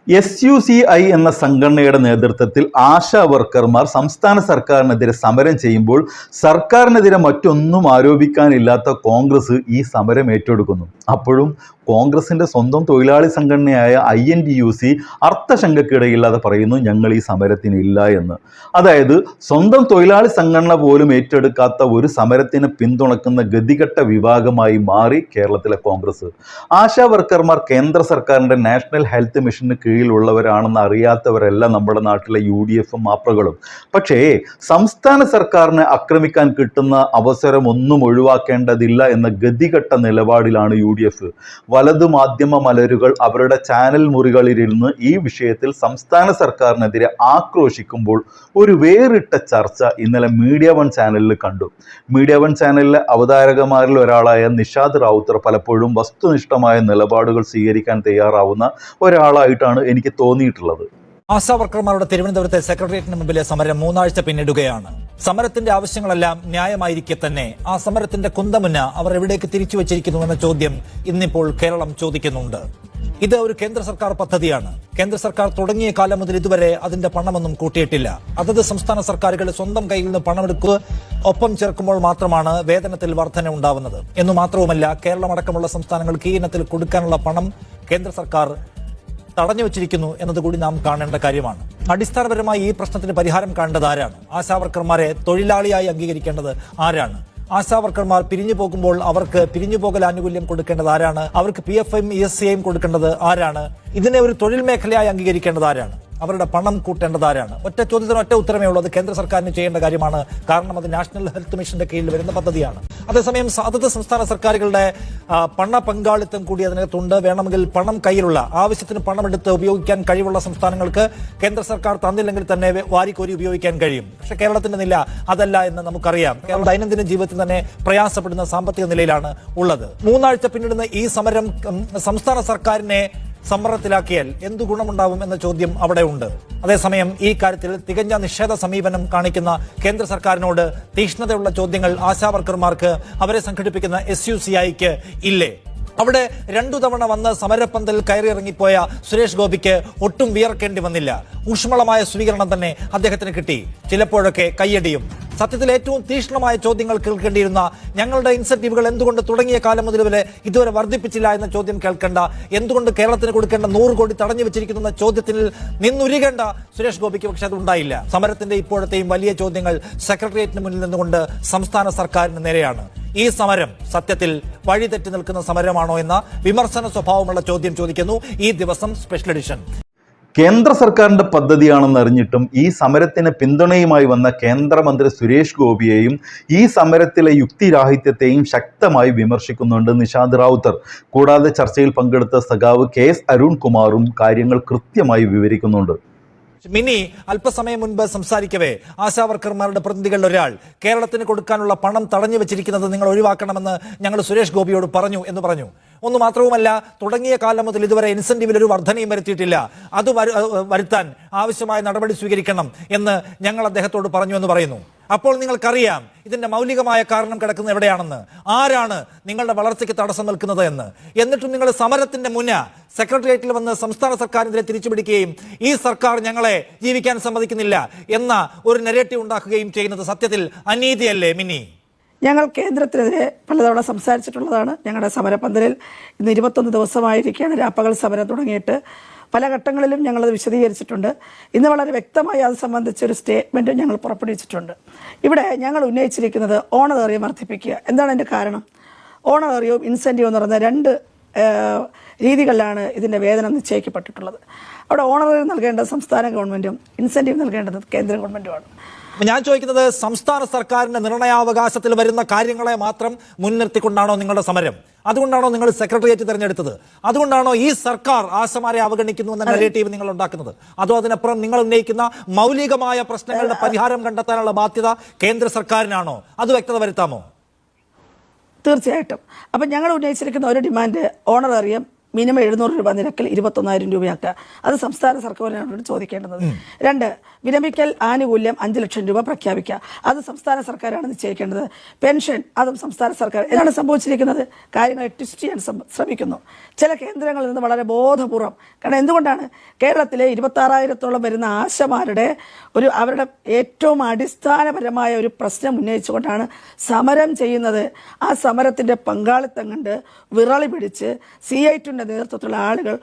SUCI എന്ന സംഘടനയുടെ നേതൃത്വത്തിൽ ആശാ വർക്കർമാർ സംസ്ഥാന സർക്കാരിനെതിരെ സമരം ചെയ്യുമ്പോൾ സർക്കാരിനെതിരെ മറ്റൊന്നും ആരോപിക്കാനില്ലാത്ത കോൺഗ്രസ് ഈ സമരം ഏറ്റെടുക്കുന്നു. അപ്പോഴും കോൺഗ്രസിന്റെ സ്വന്തം തൊഴിലാളി സംഘടനയായ INTUC അർത്ഥശങ്കക്കിടയില്ലാതെ പറയുന്നു ഞങ്ങൾ ഈ സമരത്തിന് ഇല്ല എന്ന്. അതായത് സ്വന്തം തൊഴിലാളി സംഘടന പോലും ഏറ്റെടുക്കാത്ത ഒരു സമരത്തിനെ പിന്തുണക്കുന്ന ഗതികെട്ട വിഭാഗമായി മാറി കേരളത്തിലെ കോൺഗ്രസ്. ആശാ വർക്കർമാർ കേന്ദ്ര സർക്കാരിന്റെ നാഷണൽ ഹെൽത്ത് മിഷന് കീഴിലുള്ളവരാണെന്ന് അറിയാത്തവരല്ല നമ്മുടെ നാട്ടിലെ UDF മാപ്രകളും. പക്ഷേ സംസ്ഥാന സർക്കാരിനെ ആക്രമിക്കാൻ കിട്ടുന്ന അവസരം ഒന്നും ഒഴിവാക്കേണ്ടതില്ല എന്ന ഗതികെട്ട നിലപാടിലാണ് UDF. വലതു മാധ്യമ മലരുകൾ അവരുടെ ചാനൽ മുറികളിലിരുന്ന് ഈ വിഷയത്തിൽ സംസ്ഥാന സർക്കാരിനെതിരെ ആക്രോശിക്കുമ്പോൾ ഒരു വേറിട്ട ചർച്ച ഇന്നലെ മീഡിയ വൺ ചാനലിൽ കണ്ടു. മീഡിയ വൺ ചാനലിലെ അവതാരകന്മാരിൽ ഒരാളായ നിഷാദ് റാവുത്തർ പലപ്പോഴും വസ്തുനിഷ്ഠമായ നിലപാടുകൾ സ്വീകരിക്കാൻ തയ്യാറാവുന്ന ഒരാളായിട്ടാണ് എനിക്ക് തോന്നിയിട്ടുള്ളത്. ആശാ വർക്കർമാരുടെ തിരുവനന്തപുരത്തെ സെക്രട്ടേറിയറ്റിന് മുമ്പിലെ സമരം 3 ആഴ്ച പിന്നിടുകയാണ്. സമരത്തിന്റെ ആവശ്യങ്ങളെല്ലാം ന്യായമായിരിക്കെ തന്നെ ആ സമരത്തിന്റെ കുന്തമുന അവർ എവിടേക്ക് തിരിച്ചു വച്ചിരിക്കുന്നു എന്ന ചോദ്യം ഇന്നിപ്പോൾ കേരളം ചോദിക്കുന്നുണ്ട്. ഇത് ഒരു കേന്ദ്ര സർക്കാർ പദ്ധതിയാണ്. കേന്ദ്ര സർക്കാർ തുടങ്ങിയ കാലം മുതൽ ഇതുവരെ അതിന്റെ പണമൊന്നും കൂട്ടിയിട്ടില്ല. അതത് സംസ്ഥാന സർക്കാരുകൾ സ്വന്തം കയ്യിൽ നിന്ന് പണമെടുക്കുക ഒപ്പം ചേർക്കുമ്പോൾ മാത്രമാണ് വേതനത്തിൽ വർധന ഉണ്ടാവുന്നത് എന്നു മാത്രവുമല്ല, കേരളമടക്കമുള്ള സംസ്ഥാനങ്ങൾക്ക് ഈ ഇനത്തിൽ കൊടുക്കാനുള്ള പണം കേന്ദ്ര സർക്കാർ തടഞ്ഞു വച്ചിരിക്കുന്നു എന്നതുകൂടി നാം കാണേണ്ട കാര്യമാണ്. അടിസ്ഥാനപരമായി ഈ പ്രശ്നത്തിന് പരിഹാരം കാണേണ്ടത് ആരാണ്? ആശാ വർക്കർമാരെ തൊഴിലാളിയായി അംഗീകരിക്കേണ്ടത് ആരാണ്? ആശാ വർക്കർമാർ പിരിഞ്ഞു പോകുമ്പോൾ അവർക്ക് പിരിഞ്ഞുപോകൽ ആനുകൂല്യം കൊടുക്കേണ്ടത് ആരാണ്? അവർക്ക് PFയും ESCയും കൊടുക്കേണ്ടത് ആരാണ്? ഇതിനെ ഒരു തൊഴിൽ മേഖലയായി അംഗീകരിക്കേണ്ടത് ആരാണ്? അവരുടെ പണം കൂട്ടേണ്ടത് ആരാണ്? ഒറ്റ ചോദ്യത്തിന് ഒറ്റ ഉത്തരമേ ഉള്ളൂ. അത് കേന്ദ്ര സർക്കാരിന് ചെയ്യേണ്ട കാര്യമാണ്. കാരണം അത് നാഷണൽ ഹെൽത്ത് മിഷന്റെ കീഴിൽ വരുന്ന പദ്ധതിയാണ്. അതേസമയം അതത് സംസ്ഥാന സർക്കാരുകളുടെ പണ പങ്കാളിത്തം കൂടി അതിനകത്തുണ്ട്. വേണമെങ്കിൽ പണം കയ്യിലുള്ള ആവശ്യത്തിന് പണമെടുത്ത് ഉപയോഗിക്കാൻ കഴിവുള്ള സംസ്ഥാനങ്ങൾക്ക് കേന്ദ്ര സർക്കാർ തന്നില്ലെങ്കിൽ തന്നെ വാരിക്കോരി ഉപയോഗിക്കാൻ കഴിയും. പക്ഷെ കേരളത്തിന്റെ നില അതല്ല എന്ന് നമുക്കറിയാം. കേരളം ദൈനംദിന ജീവിതത്തിൽ തന്നെ പ്രയാസപ്പെടുന്ന സാമ്പത്തിക നിലയിലാണ് ഉള്ളത്. 3 ആഴ്ച പിന്നിടുന്ന ഈ സമരം സംസ്ഥാന സർക്കാരിനെ സമ്മർദ്ദത്തിലാക്കിയാൽ എന്തു ഗുണമുണ്ടാവും എന്ന ചോദ്യം അവിടെ ഉണ്ട്. അതേസമയം ഈ കാര്യത്തിൽ തികഞ്ഞ നിഷേധ സമീപനം കാണിക്കുന്ന കേന്ദ്ര സർക്കാരിനോട് തീക്ഷ്ണതയുള്ള ചോദ്യങ്ങൾ ആശാ വർക്കർമാർക്ക്, അവരെ സംഘടിപ്പിക്കുന്ന SUCIക്ക് ഇല്ലേ? അവിടെ 2 തവണ വന്ന് സമരപ്പന്തൽ കയറിയിറങ്ങിപ്പോയ സുരേഷ് ഗോപിക്ക് ഒട്ടും വിയർക്കേണ്ടി വന്നില്ല. ഊഷ്മളമായ സ്വീകരണം തന്നെ അദ്ദേഹത്തിന് കിട്ടി. ചിലപ്പോഴൊക്കെ കയ്യടിയും. സത്യത്തിൽ ഏറ്റവും തീക്ഷ്ണമായ ചോദ്യങ്ങൾ കേൾക്കേണ്ടിയിരുന്ന, ഞങ്ങളുടെ ഇൻസെന്റീവുകൾ എന്തുകൊണ്ട് തുടങ്ങിയ കാലം മുതൽ ഇതുവരെ വർദ്ധിപ്പിച്ചില്ല എന്ന ചോദ്യം കേൾക്കേണ്ട, എന്തുകൊണ്ട് കേരളത്തിന് കൊടുക്കേണ്ട 100 കോടി തടഞ്ഞു വെച്ചിരിക്കുന്നു എന്ന ചോദ്യത്തിൽ നിന്നുരുകേണ്ട സുരേഷ് ഗോപിക്ക് പക്ഷെ അതുണ്ടായില്ല. സമരത്തിന്റെ ഇപ്പോഴത്തെയും വലിയ ചോദ്യങ്ങൾ സെക്രട്ടേറിയറ്റിന് മുന്നിൽ നിന്നുകൊണ്ട് സംസ്ഥാന സർക്കാരിന് നേരെയാണ്. ഈ സമരം സത്യത്തിൽ വഴിതെറ്റി നിൽക്കുന്ന സമരമാണോ എന്ന വിമർശന സ്വഭാവമുള്ള ചോദ്യം ചോദിക്കുന്നു ഈ ദിവസം സ്പെഷ്യൽ എഡിഷൻ. കേന്ദ്ര സർക്കാരിന്റെ പദ്ധതിയാണെന്ന് അറിഞ്ഞിട്ടും ഈ സമരത്തിന് പിന്തുണയുമായി വന്ന കേന്ദ്രമന്ത്രി സുരേഷ് ഗോപിയെയും ഈ സമരത്തിലെ യുക്തിരാഹിത്യത്തെയും ശക്തമായി വിമർശിക്കുന്നുണ്ട് നിഷാദ് റാവുത്തർ. കൂടാതെ ചർച്ചയിൽ പങ്കെടുത്ത സഖാവ് KS അരുൺകുമാറും കാര്യങ്ങൾ കൃത്യമായി വിവരിക്കുന്നുണ്ട്. മിനി അല്പസമയം മുൻപ് സംസാരിക്കവേ ആശാ വർക്കർമാരുടെ പ്രതിനിധികളിൽ ഒരാൾ കേരളത്തിന് കൊടുക്കാനുള്ള പണം തടഞ്ഞു വെച്ചിരിക്കുന്നത് നിങ്ങൾ ഒഴിവാക്കണമെന്ന് ഞങ്ങൾ സുരേഷ് ഗോപിയോട് പറഞ്ഞു എന്ന് പറഞ്ഞു. ഒന്ന് മാത്രവുമല്ല, തുടങ്ങിയ കാലം മുതൽ ഇതുവരെ ഇൻസെന്റീവിൽ ഒരു വർധനയും വരുത്തിയിട്ടില്ല. അത് വരുത്താൻ ആവശ്യമായ നടപടി സ്വീകരിക്കണം എന്ന് ഞങ്ങൾ അദ്ദേഹത്തോട് പറഞ്ഞു എന്ന് പറയുന്നു. അപ്പോൾ നിങ്ങൾക്കറിയാം ഇതിന്റെ മൗലികമായ കാരണം കിടക്കുന്നത് എവിടെയാണെന്ന്, ആരാണ് നിങ്ങളുടെ വളർച്ചയ്ക്ക് തടസ്സം നിൽക്കുന്നത് എന്ന്. എന്നിട്ടും നിങ്ങൾ സമരത്തിന്റെ സെക്രട്ടേറിയറ്റിൽ വന്ന് സംസ്ഥാന സർക്കാരിനെതിരെ തിരിച്ചുപിടിക്കുകയും ഈ സർക്കാർ ഞങ്ങളെ ജീവിക്കാൻ സമ്മതിക്കുന്നില്ല എന്ന ഒരു നെറേറ്റീവ് ഉണ്ടാക്കുകയും ചെയ്യുന്നത് സത്യത്തിൽ അനീതിയല്ലേ മിനി? ഞങ്ങൾ കേന്ദ്രത്തിനെതിരെ പലതവണ സംസാരിച്ചിട്ടുള്ളതാണ്. ഞങ്ങളുടെ സമരപന്തലിൽ ഇന്ന് 21 ദിവസമായിരിക്കുകയാണ് രാപ്പകൽ സമരം തുടങ്ങിയിട്ട്. പല ഘട്ടങ്ങളിലും ഞങ്ങളത് വിശദീകരിച്ചിട്ടുണ്ട്. ഇന്ന് വളരെ വ്യക്തമായി അത് സംബന്ധിച്ചൊരു സ്റ്റേറ്റ്മെൻറ്റും ഞങ്ങൾ പുറപ്പെടുവിച്ചിട്ടുണ്ട്. ഇവിടെ ഞങ്ങൾ ഉന്നയിച്ചിരിക്കുന്നത് ഓണറേറിയം വർദ്ധിപ്പിക്കുക. എന്താണ് അതിൻ്റെ കാരണം? ഓണറേറിയവും ഇൻസെൻറ്റീവും എന്ന് പറയുന്ന 2 രീതികളിലാണ് ഇതിൻ്റെ വേതനം നിശ്ചയിക്കപ്പെട്ടിട്ടുള്ളത്. അവിടെ ഓണറേറിയം നൽകേണ്ടത് സംസ്ഥാന ഗവൺമെൻറ്റും ഇൻസെൻറ്റീവ് നൽകേണ്ടത് കേന്ദ്ര ഗവൺമെൻറ്റുമാണ്. ഞാൻ ചോദിക്കുന്നത്, സംസ്ഥാന സർക്കാരിന്റെ നിർണയാവകാശത്തിൽ വരുന്ന കാര്യങ്ങളെ മാത്രം മുൻനിർത്തിക്കൊണ്ടാണോ നിങ്ങളുടെ സമരം? അതുകൊണ്ടാണോ നിങ്ങൾ സെക്രട്ടേറിയറ്റ് തിരഞ്ഞെടുത്തത്? അതുകൊണ്ടാണോ ഈ സർക്കാർ ആശമാരെ അവഗണിക്കുന്നു എന്ന നെഗറ്റീവ് നിങ്ങൾ ഉണ്ടാക്കുന്നത്? അതോ അതിനപ്പുറം നിങ്ങൾ ഉന്നയിക്കുന്ന മൗലികമായ പ്രശ്നങ്ങളുടെ പരിഹാരം കണ്ടെത്താനുള്ള ബാധ്യത കേന്ദ്ര സർക്കാരിനാണോ? അത് വ്യക്തത വരുത്താമോ? തീർച്ചയായിട്ടും. അപ്പം ഞങ്ങൾ ഉന്നയിച്ചിരിക്കുന്ന ഒരു ഡിമാൻഡ് ഓണറേറിയം മിനിമം 700 രൂപ നിരക്കിൽ 21,000 രൂപയാക്കുക. അത് സംസ്ഥാന സർക്കാരിനോട് ചോദിക്കേണ്ടത്. 2, വിരമിക്കൽ ആനുകൂല്യം 5 ലക്ഷം രൂപ പ്രഖ്യാപിക്കുക. അത് സംസ്ഥാന സർക്കാരാണ് നിശ്ചയിക്കേണ്ടത്. പെൻഷൻ അതും സംസ്ഥാന സർക്കാർ. എന്താണ് സംഭവിച്ചിരിക്കുന്നത്? കാര്യങ്ങൾ ട്വിസ്റ്റ് ചെയ്യാൻ ശ്രമിക്കുന്നു ചില കേന്ദ്രങ്ങളിൽ നിന്ന് വളരെ ബോധപൂർവം. കാരണം എന്തുകൊണ്ടാണ് കേരളത്തിലെ 26,000-ഓളം വരുന്ന ആശമാരുടെ അവരുടെ ഏറ്റവും അടിസ്ഥാനപരമായ ഒരു പ്രശ്നം ഉന്നയിച്ചുകൊണ്ടാണ് സമരം ചെയ്യുന്നത്. ആ സമരത്തിന്റെ പങ്കാളിത്തം കണ്ട് വിറളി പിടിച്ച് CIT-ന്റെ നേതൃത്വത്തിലുള്ള ആളുകൾ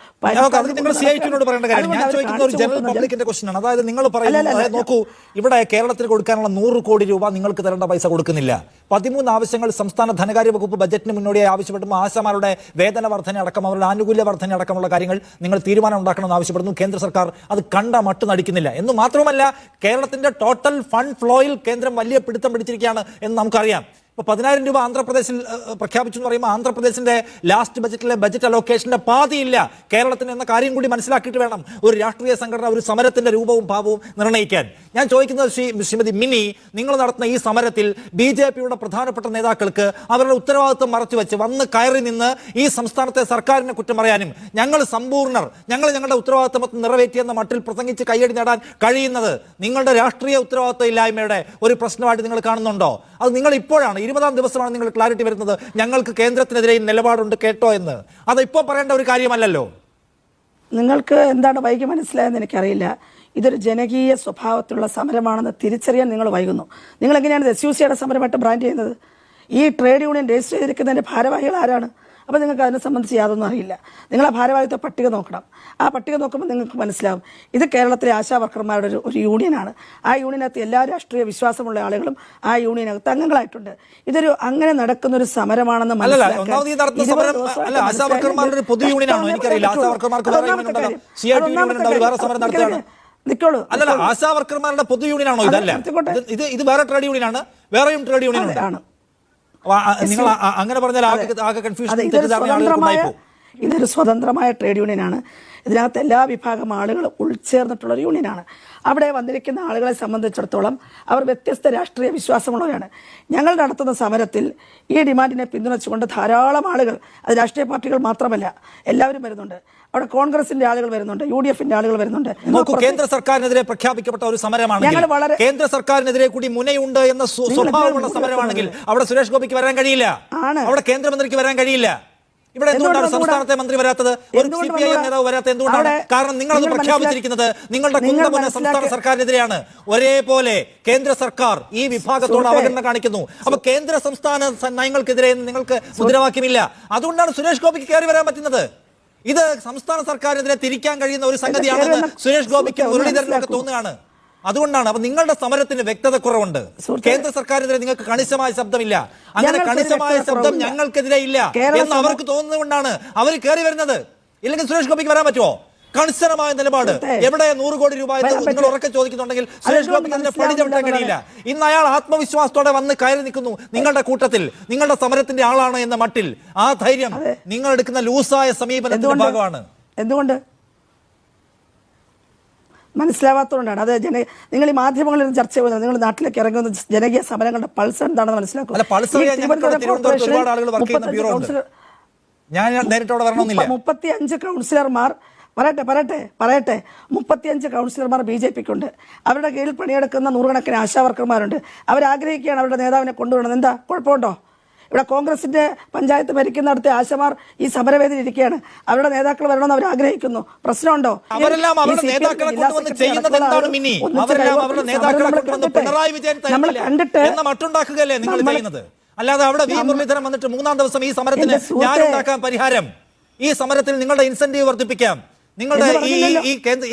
അതായത് നിങ്ങൾ പറയുന്നത് നോക്കൂ, ഇവിടെ കേരളത്തിന് കൊടുക്കാനുള്ള 100 കോടി രൂപ നിങ്ങൾക്ക് തരേണ്ട പൈസ കൊടുക്കുന്നില്ല. 13 ആവശ്യങ്ങൾ സംസ്ഥാന ധനകാര്യ വകുപ്പ് ബജറ്റിന് മുന്നോടിയായി ആവശ്യപ്പെടുമ്പോൾ ആശമാരുടെ വേതന വർധന അടക്കം അവരുടെ ആനുകൂല്യ വർധന അടക്കമുള്ള കാര്യങ്ങൾ നിങ്ങൾ തീരുമാനം ഉണ്ടാക്കണമെന്ന് ആവശ്യപ്പെടുന്നു. കേന്ദ്ര സർക്കാർ അത് കണ്ട മട്ട് നടിക്കുന്നില്ല. എന്ന് മാത്രമല്ല, കേരളത്തിന്റെ ടോട്ടൽ ഫണ്ട് ഫ്ലോയിൽ കേന്ദ്രം വലിയ പിടുത്തം പിടിച്ചിരിക്കുകയാണ് എന്ന് നമുക്കറിയാം. ഇപ്പോൾ 10,000 രൂപ ആന്ധ്രാപ്രദേശിൽ പ്രഖ്യാപിച്ചു എന്ന് പറയുമ്പോൾ ആന്ധ്രാപ്രദേശിന്റെ ലാസ്റ്റ് ബജറ്റിലെ ബജറ്റ് അലോക്കേഷന്റെ പാതിയില്ല കേരളത്തിന് എന്ന കാര്യം കൂടി മനസ്സിലാക്കിയിട്ട് വേണം ഒരു രാഷ്ട്രീയ സംഘടന ഒരു സമരത്തിന്റെ രൂപവും ഭാവവും നിർണ്ണയിക്കാൻ. ഞാൻ ചോദിക്കുന്നത് ശ്രീമതി മിനി, നിങ്ങൾ നടത്തുന്ന ഈ സമരത്തിൽ BJP-യുടെ പ്രധാനപ്പെട്ട നേതാക്കൾക്ക് അവരുടെ ഉത്തരവാദിത്വം മറച്ചുവെച്ച് വന്ന് കയറി നിന്ന് ഈ സംസ്ഥാനത്തെ സർക്കാരിനെ കുറ്റം പറയാനും ഞങ്ങൾ സമ്പൂർണ്ണർ, ഞങ്ങളുടെ ഉത്തരവാദിത്വം നിറവേറ്റിയെന്ന മട്ടിൽ പ്രസംഗിച്ച് കയ്യടി നേടാൻ കഴിയുന്നത് നിങ്ങളുടെ രാഷ്ട്രീയ ഉത്തരവാദിത്വ ഇല്ലായ്മയുടെ ഒരു പ്രശ്നമായിട്ട് നിങ്ങൾ കാണുന്നുണ്ടോ? അത് നിങ്ങൾ ഇപ്പോഴാണ് 20-ാം ദിവസമാണ് നിങ്ങൾ ക്ലാരിറ്റി വരുന്നത് ഞങ്ങൾക്ക് കേന്ദ്രത്തിനെതിരെ നിലപാടുണ്ട് കേട്ടോ എന്ന്. അത് ഇപ്പോൾ പറയേണ്ട ഒരു കാര്യമല്ലല്ലോ. നിങ്ങൾക്ക് എന്താണ് വൈകി മനസ്സിലായെന്ന് എനിക്കറിയില്ല. ഇതൊരു ജനകീയ സ്വഭാവത്തിലുള്ള സമരമാണെന്ന് തിരിച്ചറിയാൻ നിങ്ങൾ വൈകുന്നു. നിങ്ങൾ എങ്ങനെയാണ് SUC-യുടെ സമരമായിട്ട് ബ്രാൻഡ് ചെയ്യുന്നത്? ഈ ട്രേഡ് യൂണിയൻ രജിസ്റ്റർ ചെയ്തിരിക്കുന്നതിൻ്റെ ഭാരവാഹികൾ ആരാണ്? അപ്പോൾ നിങ്ങൾക്ക് അതിനെ സംബന്ധിച്ച് യാതൊന്നും അറിയില്ല. നിങ്ങൾ ആ ഭാരവാഹിത്വ പട്ടിക നോക്കണം. ആ പട്ടിക നോക്കുമ്പോൾ നിങ്ങൾക്ക് മനസ്സിലാവും ഇത് കേരളത്തിലെ ആശാ വർക്കർമാരുടെ ഒരു യൂണിയനാണ്. ആ യൂണിയനകത്ത് എല്ലാ രാഷ്ട്രീയ വിശ്വാസമുള്ള ആളുകളും ആ യൂണിയനകത്ത് അംഗങ്ങളായിട്ടുണ്ട്. ഇതൊരു അങ്ങനെ നടക്കുന്ന ഒരു സമരമാണെന്ന് മനസ്സിലാക്കാൻ നിൽക്കോളൂ. അല്ലല്ല, ആശാ വർക്കർമാരുടെ പൊതു യൂണിയനാണോ ഇതല്ല? ഇത് വേറെ ട്രേഡ് യൂണിയനാണ്, വേറെയും ട്രേഡ് യൂണിയൻ ആണ്. നിങ്ങൾ അങ്ങനെ പറഞ്ഞാൽ ആകെ കൺഫ്യൂഷൻ. ഇതൊരു സ്വതന്ത്രമായ ട്രേഡ് യൂണിയനാണ്. ഇതിനകത്ത് എല്ലാ വിഭാഗം ആളുകളും ഉൾച്ചേർന്നിട്ടുള്ളൊരു യൂണിയനാണ്. അവിടെ വന്നിരിക്കുന്ന ആളുകളെ സംബന്ധിച്ചിടത്തോളം അവർ വ്യത്യസ്ത രാഷ്ട്രീയ വിശ്വാസമുള്ളവരാണ്. ഞങ്ങൾ നടത്തുന്ന സമരത്തിൽ ഈ ഡിമാൻഡിനെ പിന്തുണച്ചുകൊണ്ട് ധാരാളം ആളുകൾ, അത് രാഷ്ട്രീയ പാർട്ടികൾ മാത്രമല്ല എല്ലാവരും വരുന്നുണ്ട്. അവിടെ കോൺഗ്രസിന്റെ ആളുകൾ വരുന്നുണ്ട്, UDF-ന്റെ ആളുകൾ വരുന്നുണ്ട്. നോക്കൂ, കേന്ദ്ര സർക്കാരിനെതിരെ പ്രഖ്യാപിക്കപ്പെട്ട ഒരു സമരമാണ്. കേന്ദ്ര സർക്കാരിനെതിരെ കൂടി മുനയുണ്ട് എന്ന സ്വഭാവമുള്ള സമരമാണെങ്കിൽ അവിടെ സുരേഷ് ഗോപിക്ക് വരാൻ കഴിയില്ല, അവിടെ കേന്ദ്രമന്ത്രിക്ക് വരാൻ കഴിയില്ല. ഇവിടെ എന്തുകൊണ്ടാണ് സംസ്ഥാനത്തെ മന്ത്രി വരാത്തത്? ഒരു CPIM നേതാവ് വരാത്തത് എന്തുകൊണ്ടാണ്? കാരണം നിങ്ങളത് പ്രഖ്യാപിച്ചിരിക്കുന്നത് നിങ്ങളുടെ കുന്തമുന സംസ്ഥാന സർക്കാരിനെതിരെയാണ്. ഒരേപോലെ കേന്ദ്ര സർക്കാർ ഈ വിഭാഗത്തോട് അവഗണന കാണിക്കുന്നു. അപ്പൊ കേന്ദ്ര സംസ്ഥാന നയങ്ങൾക്കെതിരെ നിങ്ങൾക്ക് മുദ്രാവാക്യമില്ല. അതുകൊണ്ടാണ് സുരേഷ് ഗോപിക്ക് കയറി വരാൻ പറ്റുന്നത്. ഇത് സംസ്ഥാന സർക്കാരിനെതിരെ തിരിക്കാൻ കഴിയുന്ന ഒരു സംഗതിയാണെന്ന് സുരേഷ് ഗോപിക്ക് മുരളീധരനൊക്കെ തോന്നുകയാണ്. അതുകൊണ്ടാണ്. അപ്പൊ നിങ്ങളുടെ സമരത്തിന് വ്യക്തത കുറവുണ്ട്. കേന്ദ്ര സർക്കാരിനെതിരെ നിങ്ങൾക്ക് കണിശമായ ശബ്ദമില്ല. അങ്ങനെ കണിശമായ ശബ്ദം ഞങ്ങൾക്കെതിരെ ഇല്ല എന്ന് അവർക്ക് തോന്നുന്നതുകൊണ്ടാണ് അവർ കയറി വരുന്നത്. ഇല്ലെങ്കിൽ സുരേഷ് ഗോപിക്ക് വരാൻ പറ്റുമോ? കണിശമായ നിലപാട്. എവിടെ 100 കോടി രൂപ നിങ്ങൾ ഉറക്കെ ചോദിക്കുന്നുണ്ടെങ്കിൽ സുരേഷ് ഗോപിക്ക് അതിനെ പടിചവിട്ടാൻ കഴിയില്ല. ഇന്ന് അയാൾ ആത്മവിശ്വാസത്തോടെ വന്ന് കയറി നിൽക്കുന്നു നിങ്ങളുടെ കൂട്ടത്തിൽ, നിങ്ങളുടെ സമരത്തിന്റെ ആളാണ് എന്ന മട്ടിൽ. ആ ധൈര്യം നിങ്ങൾ എടുക്കുന്ന ലൂസായ സമീപനത്തിന്റെ ഭാഗമാണ്. എന്തുകൊണ്ട് മനസ്സിലാവാത്തതുകൊണ്ടാണ്. അത് നിങ്ങൾ ഈ മാധ്യമങ്ങളിൽ ചർച്ച ചെയ്യുന്നത്, നിങ്ങൾ നാട്ടിലേക്ക് ഇറങ്ങുന്ന ജനകീയ സമരങ്ങളുടെ പൾസ് എന്താണെന്ന് മനസ്സിലാക്കും. 35 കൗൺസിലർമാർ 35 കൗൺസിലർമാർ BJP-ക്കുണ്ട്. അവരുടെ കീഴിൽ പണിയെടുക്കുന്ന നൂറുകണക്കിന് ആശാ വർക്കർമാരുണ്ട്. അവരാഗ്രഹിക്കുകയാണ് അവരുടെ നേതാവിനെ കൊണ്ടുവരണം. എന്താ കുഴപ്പമുണ്ടോ? ഇവിടെ കോൺഗ്രസിന്റെ പഞ്ചായത്ത് ഭരിക്കുന്നിടത്തെ ആശമാർ ഈ സമരവേദിയിൽ ഇരിക്കുകയാണ്. അവരുടെ നേതാക്കൾ വരണമെന്ന് അവർ ആഗ്രഹിക്കുന്നു. പ്രശ്നമുണ്ടോ? നമ്മൾ കണ്ടിട്ട് അല്ലാതെ അവിടെ മുരളീധരൻ വന്നിട്ട് 3-ാം ദിവസം ഈ സമരത്തിന് ഞാനുണ്ടാക്കാൻ പരിഹാരം, ഈ സമരത്തിൽ നിങ്ങളുടെ ഇൻസെന്റീവ് വർദ്ധിപ്പിക്കാം, നിങ്ങളുടെ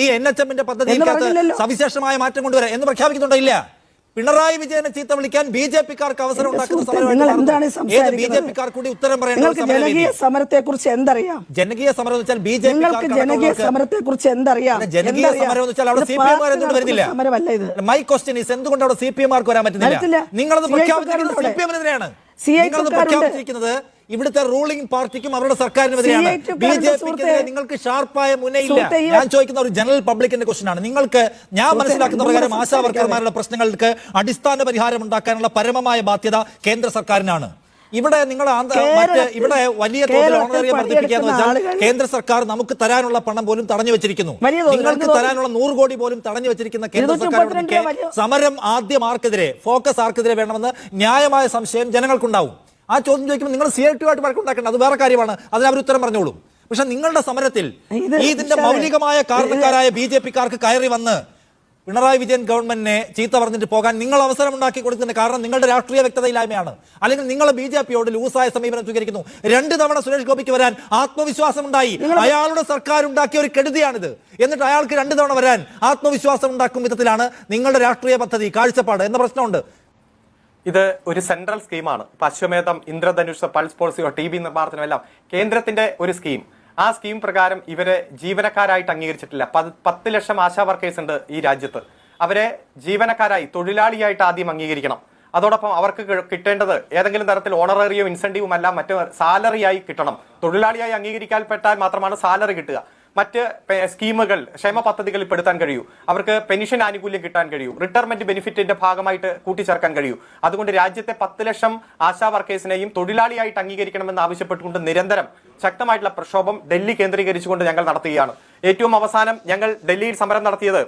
ഈ NHM-ന്റെ പദ്ധതിക്കകത്ത് സവിശേഷമായ മാറ്റം കൊണ്ടുവരാം എന്ന് പ്രഖ്യാപിക്കുന്നുണ്ടോ? ഇല്ല. പിണറായി വിജയനെ ചീത്ത വിളിക്കാൻ BJP-ക്കാർക്ക് അവസരം ഉണ്ടാക്കുന്ന BJP-ക്കാർ കൂടി ഉത്തരം പറയേണ്ട ജനകീയ സമരത്തെ കുറിച്ച് എന്തറിയാം? ജനകീയ സമരം എന്ന് വെച്ചാൽ ജനകീയ സമരത്തെ കുറിച്ച് എന്തറിയാം? ജനകീയ സമരം എന്ന് വെച്ചാൽ അവിടെ CPM-കാർ എന്തുകൊണ്ട് വരുന്നില്ല? മൈ ക്വസ്റ്റ്യൻ ഈസ് എന്തുകൊണ്ട് അവിടെ CPM-കാർക്ക് വരാൻ പറ്റുന്നില്ല? നിങ്ങളത് പ്രഖ്യാപിച്ചിരിക്കുന്നത് CPM-നെതിരെയാണ്. നിങ്ങളത് പ്രഖ്യാപിച്ചിരിക്കുന്നത് ഇവിടുത്തെ റൂളിംഗ് പാർട്ടിക്കും അവരുടെ സർക്കാരിനെതിരെയാണ്. BJP-ക്കെതിരെ നിങ്ങൾക്ക് ഷാർപ്പായ മുനയില്ല. ഞാൻ ചോദിക്കുന്ന ഒരു ജനറൽ പബ്ലിക്കിന്റെ ക്വസ്റ്റ്യൻ ആണ്. നിങ്ങൾക്ക്, ഞാൻ മനസ്സിലാക്കുന്ന പ്രകാരം ആശാ വർക്കർമാരുടെ പ്രശ്നങ്ങൾക്ക് അടിസ്ഥാന പരിഹാരം ഉണ്ടാക്കാനുള്ള പരമമായ ബാധ്യത കേന്ദ്ര സർക്കാരിനാണ്. ഇവിടെ നിങ്ങൾ ഇവിടെ വലിയ തോതിൽ ഓണറേറിയം വർദ്ധിപ്പിക്കാന്ന് വെച്ചാൽ കേന്ദ്ര സർക്കാർ നമുക്ക് തരാനുള്ള പണം പോലും തടഞ്ഞു വെച്ചിരിക്കുന്നു. നിങ്ങൾക്ക് തരാനുള്ള 100 കോടി പോലും തടഞ്ഞു വെച്ചിരിക്കുന്ന കേന്ദ്ര സർക്കാർ സമരം ആദ്യം ആർക്കെതിരെ, ഫോക്കസ് ആർക്കെതിരെ വേണമെന്ന് ന്യായമായ സംശയം ജനങ്ങൾക്കുണ്ടാവും. ആ ചോദ്യം ചോദിക്കുമ്പോൾ നിങ്ങൾ CITU ആയിട്ട് വഴക്കുണ്ടാക്കേണ്ട, അത് വേറെ കാര്യമാണ്, അതിന് അവർ ഉത്തരം പറഞ്ഞോളൂ. പക്ഷെ നിങ്ങളുടെ സമരത്തിൽ ഇതിന്റെ മൗലികമായ കാരണക്കാരായ BJP-ക്കാർക്ക് കയറി വന്ന് പിണറായി വിജയൻ ഗവൺമെന്റിനെ ചീത്ത പറഞ്ഞിട്ട് പോകാൻ നിങ്ങൾ അവസരം ഉണ്ടാക്കി കൊടുക്കുന്ന കാരണം നിങ്ങളുടെ രാഷ്ട്രീയ വ്യക്തതയില്ലായ്മയാണ്. അല്ലെങ്കിൽ നിങ്ങൾ BJP-യോട് ലൂസായ സമീപനം സ്വീകരിക്കുന്നു. 2 തവണ സുരേഷ് ഗോപിക്ക് വരാൻ ആത്മവിശ്വാസം ഉണ്ടായി. അയാളുടെ സർക്കാർ ഉണ്ടാക്കിയ ഒരു കെടുതിയാണിത്. എന്നിട്ട് അയാൾക്ക് 2 തവണ വരാൻ ആത്മവിശ്വാസം ഉണ്ടാക്കും വിധത്തിലാണ് നിങ്ങളുടെ രാഷ്ട്രീയ പദ്ധതി, കാഴ്ചപ്പാട് എന്ന പ്രശ്നമുണ്ട്. ഇത് ഒരു സെൻട്രൽ സ്കീമാണ്. അശ്വമേധം, ഇന്ദ്രധനുഷ്, പൾസ് പോളിസിയോ, TB നിർമ്മാണത്തിനുമെല്ലാം കേന്ദ്രത്തിന്റെ ഒരു സ്കീം. ആ സ്കീം പ്രകാരം ഇവരെ ജീവനക്കാരായിട്ട് അംഗീകരിച്ചിട്ടില്ല. 10 ലക്ഷം ആശാ വർക്കേഴ്സ് ഉണ്ട് ഈ രാജ്യത്ത്. അവരെ ജീവനക്കാരായി, തൊഴിലാളിയായിട്ട് ആദ്യം അംഗീകരിക്കണം. അതോടൊപ്പം അവർക്ക് കിട്ടേണ്ടത് ഏതെങ്കിലും തരത്തിൽ ഓണറേറിയോ ഇൻസെന്റീവും അല്ല, മറ്റു സാലറിയായി കിട്ടണം. തൊഴിലാളിയായി അംഗീകരിക്കപ്പെട്ടാൽ മാത്രമാണ് സാലറി കിട്ടുക. മറ്റ് സ്കീമുകൾ, ക്ഷേമ പദ്ധതികളിൽ പെടുത്താൻ കഴിയൂ. അവർക്ക് പെൻഷൻ ആനുകൂല്യം കിട്ടാൻ കഴിയൂ. റിട്ടയർമെന്റ് ബെനിഫിറ്റിന്റെ ഭാഗമായിട്ട് കൂട്ടിച്ചേർക്കാൻ കഴിയൂ. അതുകൊണ്ട് രാജ്യത്തെ 10 ലക്ഷം ആശാ വർക്കേഴ്സിനെയും തൊഴിലാളിയായിട്ട് അംഗീകരിക്കണമെന്ന് ആവശ്യപ്പെട്ടുകൊണ്ട് നിരന്തരം ശക്തമായിട്ടുള്ള പ്രക്ഷോഭം ഡൽഹി കേന്ദ്രീകരിച്ചുകൊണ്ട് ഞങ്ങൾ നടത്തുകയാണ്. ഏറ്റവും അവസാനം ഞങ്ങൾ ഡൽഹിയിൽ സമരം നടത്തിയത്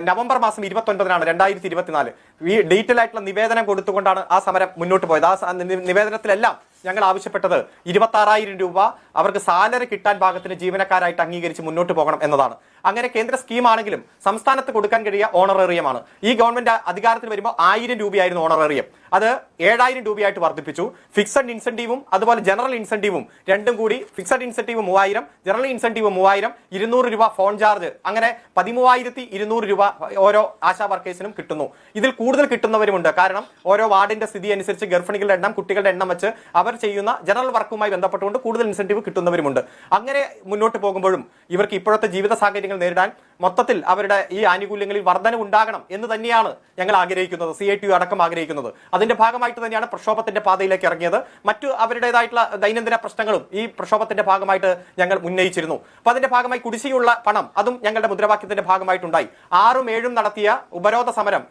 നവംബർ മാസം 29-നാണ് 2024. ഈ ഡീറ്റെയിൽ ആയിട്ടുള്ള നിവേദനം കൊടുത്തുകൊണ്ടാണ് ആ സമരം മുന്നോട്ട് പോയത്. ആ നിവേദനത്തിലെല്ലാം ഞങ്ങൾ ആവശ്യപ്പെട്ടത് 26,000 രൂപ അവർക്ക് സാലറി കിട്ടാൻ പാകത്തിന് ജീവനക്കാരായിട്ട് അംഗീകരിച്ച് മുന്നോട്ട് പോകണം എന്നതാണ്. അങ്ങനെ കേന്ദ്ര സ്കീമാണെങ്കിലും സംസ്ഥാനത്ത് കൊടുക്കാൻ കഴിയുക ഓണറേറിയമാണ്. ഈ ഗവൺമെന്റ് അധികാരത്തിൽ വരുമ്പോൾ 1000 രൂപയായിരുന്നു ഓണറേറിയം. അത് 7000 രൂപയായിട്ട് വർദ്ധിപ്പിച്ചു. ഫിക്സഡ് ഇൻസെന്റീവും അതുപോലെ ജനറൽ ഇൻസെന്റീവും രണ്ടും കൂടി, ഫിക്സഡ് ഇൻസെന്റീവ് 3000, ജനറൽ ഇൻസെന്റീവ് 3000, 200 രൂപ ഫോൺ ചാർജ്, അങ്ങനെ 13,200 രൂപ ഓരോ ആശാ വർക്കേഴ്സിനും കിട്ടുന്നു. ഇതിൽ കൂടുതൽ കിട്ടുന്നവരുമുണ്ട്. കാരണം ഓരോ വാർഡിന്റെ സ്ഥിതി അനുസരിച്ച് ഗർഭിണികളുടെ എണ്ണം, കുട്ടികളുടെ എണ്ണം വെച്ച് അവർ ചെയ്യുന്ന ജനറൽ വർക്കുമായി ബന്ധപ്പെട്ടുകൊണ്ട് കൂടുതൽ ഇൻസെന്റീവ് കിട്ടുന്നവരുമുണ്ട്. അങ്ങനെ മുന്നോട്ട് പോകുമ്പോഴും ഇവർക്ക് ഇപ്പോഴത്തെ ജീവിത സാഹചര്യങ്ങൾ നേരിടാൻ മൊത്തത്തിൽ അവരുടെ ഈ ആനുകൂല്യങ്ങളിൽ വർധന ഉണ്ടാകണം എന്ന് തന്നെയാണ് ഞങ്ങൾ ആഗ്രഹിക്കുന്നത്, CITU അടക്കം ആഗ്രഹിക്കുന്നത്. അതിന്റെ ഭാഗമായിട്ട് തന്നെയാണ് പ്രക്ഷോഭത്തിന്റെ പാതയിലേക്ക് ഇറങ്ങിയത്. മറ്റു അവരുടേതായിട്ടുള്ള ദൈനംദിന പ്രശ്നങ്ങളും ഈ പ്രക്ഷോഭത്തിന്റെ ഭാഗമായിട്ട് ഞങ്ങൾ ഉന്നയിച്ചിരുന്നു. അപ്പൊ അതിന്റെ ഭാഗമായി കുടിശ്ശികയുള്ള പണം, അതും ഞങ്ങളുടെ മുദ്രാവാക്യത്തിന്റെ ഭാഗമായിട്ടുണ്ടായി. 6ഉം 7ഉം നടത്തിയ ഉപരോധ സമരം,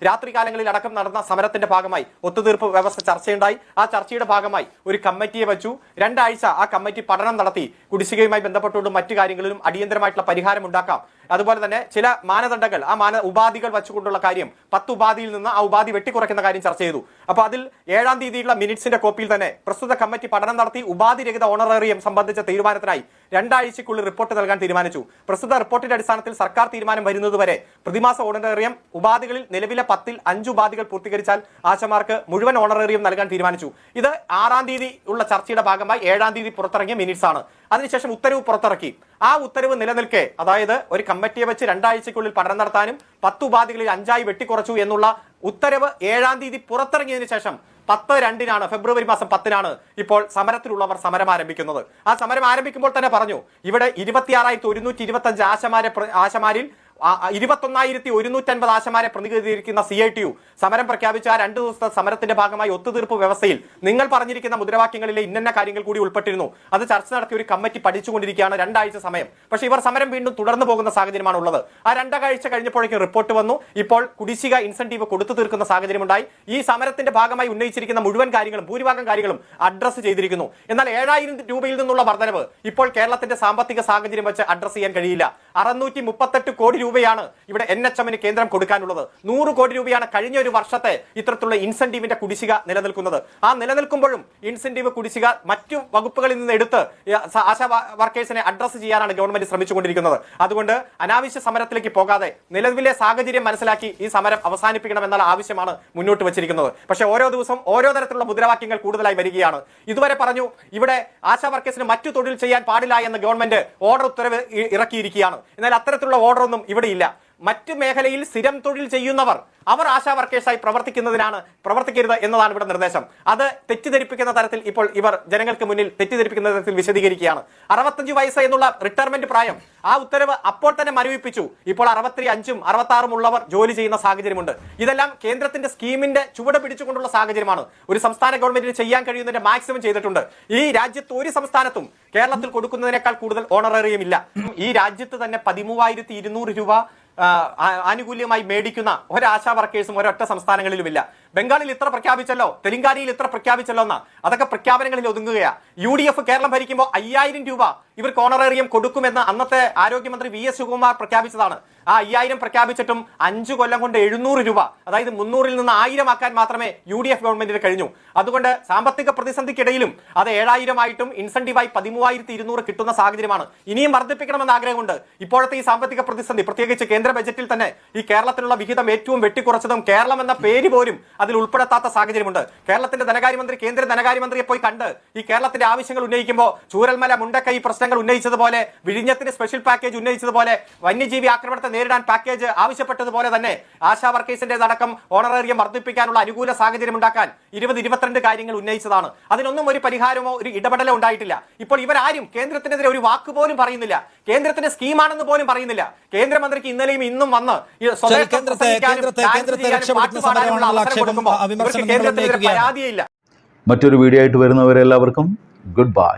രാത്രികാലങ്ങളിൽ അടക്കം നടന്ന സമരത്തിന്റെ ഭാഗമായി ഒത്തുതീർപ്പ് വ്യവസ്ഥ ചർച്ചയുണ്ടായി. ആ ചർച്ചയുടെ ഭാഗമായി ഒരു കമ്മിറ്റിയെ വെച്ചു. 2 ആഴ്ച ആ കമ്മിറ്റി പഠനം നടത്തി. കുടിശ്ശികയുമായി ബന്ധപ്പെട്ടുകൊണ്ട് മറ്റു കാര്യങ്ങളിലും അടിയന്തരമായിട്ടുള്ള പരിഹാരം ഉണ്ടാക്കാം. അതുപോലെ തന്നെ ചില മാനദണ്ഡങ്ങൾ, ആ ഉപാധികൾ വെച്ചുകൊണ്ടുള്ള കാര്യം, 10 ഉപാധിയിൽ നിന്ന് ആ ഉപാധി വെട്ടിക്കുറയ്ക്കുന്ന കാര്യം ചർച്ച ചെയ്തു. അപ്പൊ അതിൽ 7-ാം തീയതിയുള്ള മിനിറ്റ്സിന്റെ കോപ്പിയിൽ തന്നെ പ്രസ്തുത കമ്മിറ്റി പഠനം നടത്തി ഉപാധിരഹിത ഓണറേറിയം സംബന്ധിച്ച തീരുമാനത്തിനായി 2 ആഴ്ചയ്ക്കുള്ളിൽ റിപ്പോർട്ട് നൽകാൻ തീരുമാനിച്ചു. പ്രസ്തുത റിപ്പോർട്ടിന്റെ അടിസ്ഥാനത്തിൽ സർക്കാർ തീരുമാനം വരുന്നതുവരെ പ്രതിമാസ ഓണറേറിയം ഉപാധികളിൽ നിലവിലെ 10-ൽ 5 ഉപാധികൾ പൂർത്തീകരിച്ചാൽ ആശമാർക്ക് മുഴുവൻ ഓണറേറിയം നൽകാൻ തീരുമാനിച്ചു. ഇത് 6-ാം തീയതി ഉള്ള ചർച്ചയുടെ ഭാഗമായി 7-ാം തീയതി പുറത്തിറങ്ങിയ മിനിറ്റ്സ് ആണ്. അതിനുശേഷം ഉത്തരവ് പുറത്തിറക്കി. ആ ഉത്തരവ് നിലനിൽക്കെ, അതായത് ഒരു കമ്മിറ്റിയെ വെച്ച് 2 ആഴ്ചയ്ക്കുള്ളിൽ പഠനം നടത്താനും 10 ഉപാധികളിൽ 5ആയി വെട്ടിക്കുറച്ചു എന്നുള്ള ഉത്തരവ് 7-ാം തീയതി പുറത്തിറങ്ങിയതിനു ശേഷം 10/2-നാണ്, ഫെബ്രുവരി മാസം 10-നാണ് ഇപ്പോൾ സമരത്തിലുള്ളവർ സമരം ആരംഭിക്കുന്നത്. ആ സമരം ആരംഭിക്കുമ്പോൾ തന്നെ പറഞ്ഞു, ഇവിടെ 26,125 ആശമാരിൽ 21,150 ആശമാരെ പ്രതിനിധീകരിക്കുന്ന CITU സമരം പ്രഖ്യാപിച്ച ആ 2 ദിവസത്തെ സമരത്തിന്റെ ഭാഗമായി ഒത്തുതീർപ്പ് വ്യവസ്ഥയിൽ നിങ്ങൾ പറഞ്ഞിരിക്കുന്ന മുദ്രാവാക്യങ്ങളിലെ ഇന്ന കാര്യങ്ങൾ കൂടി ഉൾപ്പെട്ടിരുന്നു. അത് ചർച്ച നടത്തിയ ഒരു കമ്മിറ്റി പഠിച്ചുകൊണ്ടിരിക്കുകയാണ്. 2 ആഴ്ച സമയം. പക്ഷേ ഇവർ സമരം വീണ്ടും തുടർന്നു പോകുന്ന സാഹചര്യമാണ് ഉള്ളത്. ആ 2 ആഴ്ച കഴിഞ്ഞപ്പോഴേക്കും റിപ്പോർട്ട് വന്നു. ഇപ്പോൾ കുടിശ്ശിക ഇൻസെന്റീവ് കൊടുത്തു തീർക്കുന്ന സാഹചര്യമുണ്ടായി. ഈ സമരത്തിന്റെ ഭാഗമായി ഉന്നയിച്ചിരിക്കുന്ന മുഴുവൻ കാര്യങ്ങളും, ഭൂരിഭാഗം കാര്യങ്ങളും അഡ്രസ് ചെയ്തിരിക്കുന്നു. എന്നാൽ 7,000 രൂപയിൽ നിന്നുള്ള വർധനവ് ഇപ്പോൾ കേരളത്തിന്റെ സാമ്പത്തിക സാഹചര്യം വെച്ച് അഡ്രസ് ചെയ്യാൻ കഴിയില്ല. 638 കോടി രൂപയാണ് ഇവിടെ NHM-ന് കേന്ദ്രം കൊടുക്കാനുള്ളത്. 100 കോടി രൂപയാണ് കഴിഞ്ഞ ഒരു വർഷത്തെ ഇത്തരത്തിലുള്ള ഇൻസെന്റീവിന്റെ കുടിശ്ശിക നിലനിൽക്കുന്നത്. ആ നിലനിൽക്കുമ്പോഴും ഇൻസെന്റീവ് കുടിശ്ശിക മറ്റു വകുപ്പുകളിൽ നിന്ന് എടുത്ത് ആശാ വർക്കേഴ്സിനെ അഡ്രസ് ചെയ്യാനാണ് ഗവൺമെന്റ് ശ്രമിച്ചുകൊണ്ടിരിക്കുന്നത്. അതുകൊണ്ട് അനാവശ്യ സമരത്തിലേക്ക് പോകാതെ നിലവിലെ സാഹചര്യം മനസ്സിലാക്കി ഈ സമരം അവസാനിപ്പിക്കണമെന്നുള്ള ആവശ്യമാണ് മുന്നോട്ട് വെച്ചിരിക്കുന്നത്. പക്ഷേ ഓരോ ദിവസവും ഓരോ തരത്തിലുള്ള മുദ്രാവാക്യങ്ങൾ കൂടുതലായി വരികയാണ്. ഇതുവരെ പറഞ്ഞു ഇവിടെ ആശാ വർക്കേഴ്സിന് മറ്റു തൊഴിൽ ചെയ്യാൻ പാടില്ല എന്ന് ഗവൺമെന്റ് ഓർഡർ ഉത്തരവ് ഇറക്കിയിരിക്കുകയാണ്. എന്നാൽ അത്തരത്തിലുള്ള ഓർഡർ ഒന്നും ഇവിടെ ഇല്ല. മറ്റു മേഖലയിൽ സ്ഥിരം തൊഴിൽ ചെയ്യുന്നവർ അവർ ആശാ വർക്കേഴ്സായി പ്രവർത്തിക്കരുത് എന്നതാണ് ഇവിടെ നിർദ്ദേശം. അത് തെറ്റിദ്ധരിപ്പിക്കുന്ന തരത്തിൽ ഇപ്പോൾ ഇവർ ജനങ്ങൾക്ക് മുന്നിൽ തെറ്റിദ്ധരിപ്പിക്കുന്ന തരത്തിൽ വിശദീകരിക്കുകയാണ്. 65 വയസ്സ് എന്നുള്ള റിട്ടയർമെന്റ് പ്രായം, ആ ഉത്തരവ് അപ്പോൾ തന്നെ മരവിപ്പിച്ചു. ഇപ്പോൾ 65ഉം 66ഉം ഉള്ളവർ ജോലി ചെയ്യുന്ന സാഹചര്യമുണ്ട്. ഇതെല്ലാം കേന്ദ്രത്തിന്റെ സ്കീമിന്റെ ചുവട് പിടിച്ചുകൊണ്ടുള്ള സാഹചര്യമാണ്. ഒരു സംസ്ഥാന ഗവൺമെന്റിന് ചെയ്യാൻ കഴിയുന്നതിന്റെ മാക്സിമം ചെയ്തിട്ടുണ്ട്. ഈ രാജ്യത്ത് ഒരു സംസ്ഥാനത്തും കേരളത്തിൽ കൊടുക്കുന്നതിനേക്കാൾ കൂടുതൽ ഓണറേറിയം ഇല്ല. ഈ രാജ്യത്ത് തന്നെ 13,200 രൂപ ആനുകൂല്യമായി മേടിക്കുന്ന ഒരാശാ വർക്കേഴ്സും ഒരൊറ്റ സംസ്ഥാനങ്ങളിലുമില്ല. ബംഗാളിൽ ഇത്ര പ്രഖ്യാപിച്ചല്ലോ, തെലങ്കാനയിൽ ഇത്ര പ്രഖ്യാപിച്ചല്ലോ എന്നാ. അതൊക്കെ പ്രഖ്യാപനങ്ങളിൽ ഒതുങ്ങുകയാ. UDF കേരളം ഭരിക്കുമ്പോൾ 5000 രൂപ ഇവർക്ക് ഓണറേറിയം കൊടുക്കുമെന്ന് അന്നത്തെ ആരോഗ്യമന്ത്രി VS ശിവകുമാർ പ്രഖ്യാപിച്ചതാണ്. ആ 5000 പ്രഖ്യാപിച്ചിട്ടും 5 കൊല്ലം കൊണ്ട് 700 രൂപ, അതായത് 300-ൽ നിന്ന് 1000 ആക്കാൻ മാത്രമേ UDF ഗവൺമെന്റിന് കഴിഞ്ഞു. അതുകൊണ്ട് സാമ്പത്തിക പ്രതിസന്ധിക്കിടയിലും അത് 7000 ആയിട്ടും ഇൻസെന്റീവായി 13200 കിട്ടുന്ന സാഹചര്യമാണ്. ഇനിയും വർദ്ധിപ്പിക്കണമെന്ന് ആഗ്രഹമുണ്ട്. ഇപ്പോഴത്തെ ഈ സാമ്പത്തിക പ്രതിസന്ധി, പ്രത്യേകിച്ച് കേന്ദ്ര ബജറ്റിൽ തന്നെ ഈ കേരളത്തിനുള്ള വിഹിതം ഏറ്റവും വെട്ടിക്കുറച്ചതും കേരളം എന്ന പേര് പോലും അതിൽ ഉൾപ്പെടുത്താത്ത സാഹചര്യമുണ്ട്. കേരളത്തിന്റെ ധനകാര്യമന്ത്രി കേന്ദ്ര ധനകാര്യമന്ത്രിയെ പോയി കണ്ട് ഈ കേരളത്തിന്റെ ആവശ്യങ്ങൾ ഉന്നയിക്കുമ്പോൾ ചൂരൽമല മുണ്ടക്കൈ പ്രശ്നങ്ങൾ ഉന്നയിച്ചതുപോലെ, വിഴിഞ്ഞത്തിന് സ്പെഷ്യൽ പാക്കേജ് ഉന്നയിച്ചതുപോലെ, വന്യജീവി ആക്രമണത്തെ നേരിടാൻ പാക്കേജ് ആവശ്യപ്പെട്ടതുപോലെ തന്നെ ആശാ വർക്കേഴ്സിന്റെ അടക്കം ഓണറേറിയം വർദ്ധിപ്പിക്കാനുള്ള അനുകൂല സാഹചര്യം ഉണ്ടാക്കാൻ 20-22 കാര്യങ്ങൾ ഉന്നയിച്ചതാണ്. അതിനൊന്നും ഒരു പരിഹാരമോ ഒരു ഇടപെടലോ ഉണ്ടായിട്ടില്ല. ഇപ്പോൾ ഇവരാരും കേന്ദ്രത്തിനെതിരെ ഒരു വാക്ക് പോലും പറയുന്നില്ല. കേന്ദ്രത്തിന്റെ സ്കീമാണെന്ന് പോലും പറയുന്നില്ല. കേന്ദ്രമന്ത്രിക്ക് ഇന്നലെയും ഇന്നും വന്ന് പരാതിയില്ല. മറ്റൊരു വീഡിയോ ആയിട്ട് വരുന്നവരെല്ലാവർക്കും ഗുഡ് ബൈ.